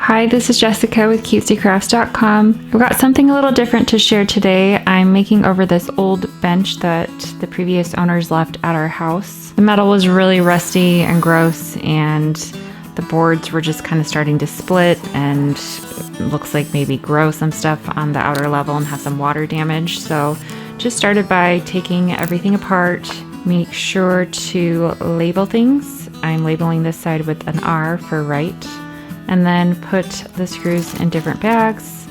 Hi, this is Jessica with CutesyCrafts.com. I've got something a little different to share today. I'm making over this old bench that the previous owners left at our house. The metal was really rusty and gross, and the boards were just kind of starting to split, and it looks like maybe grow some stuff on the outer level and have some water damage. So just started by taking everything apart. Make sure to label things. I'm labeling this side with an R for right. And then put the screws in different bags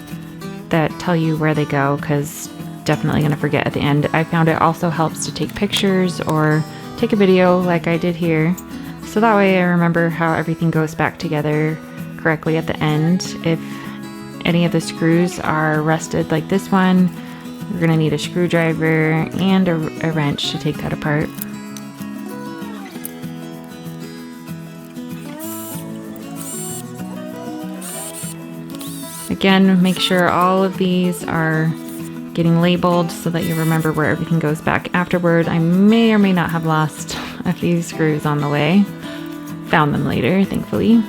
that tell you where they go, because definitely gonna forget at the end. I found it also helps to take pictures or take a video like I did here. So that way I remember how everything goes back together correctly at the end. If any of the screws are rusted like this one, you're gonna need a screwdriver and a wrench to take that apart. Again, make sure all of these are getting labeled so that you remember where everything goes back afterward. I may or may not have lost a few screws on the way. Found them later, thankfully.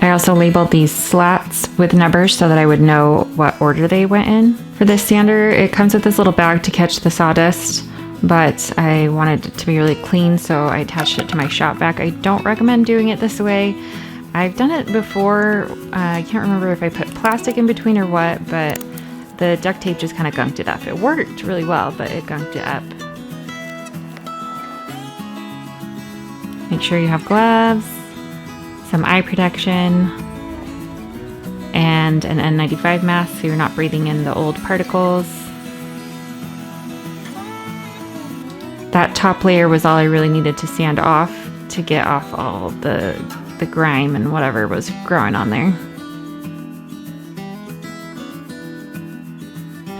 I also labeled these slats with numbers so that I would know what order they went in. For this sander, it comes with this little bag to catch the sawdust, but I wanted it to be really clean, so I attached it to my shop vac. I don't recommend doing it this way. I've done it before. I can't remember if I put plastic in between or what, but the duct tape just kind of gunked it up. It worked really well, but it gunked it up. Make sure you have gloves, some eye protection, and an N95 mask so you're not breathing in the old particles. That top layer was all I really needed to sand off to get off all the grime and whatever was growing on there.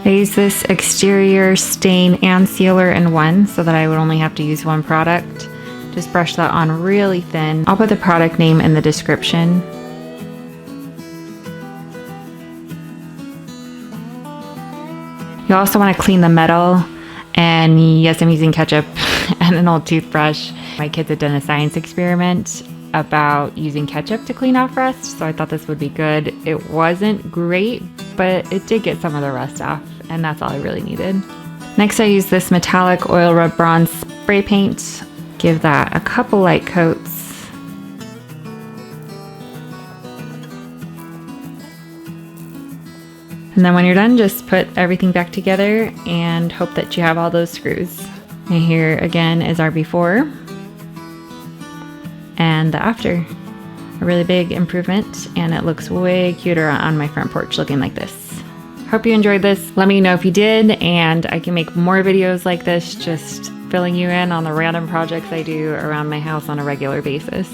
I use this exterior stain and sealer in one so that I would only have to use one product. Just brush that on really thin. I'll put the product name in the description. You also want to clean the metal. And yes, I'm using ketchup and an old toothbrush. My kids had done a science experiment about using ketchup to clean off rust, so I thought this would be good. It wasn't great, but it did get some of the rust off, and that's all I really needed. Next, I use this metallic oil rub bronze spray paint. Give that a couple light coats. And then when you're done, just put everything back together and hope that you have all those screws. And here again is our before and the after. A really big improvement, and it looks way cuter on my front porch looking like this. Hope you enjoyed this. Let me know if you did, and I can make more videos like this, just filling you in on the random projects I do around my house on a regular basis.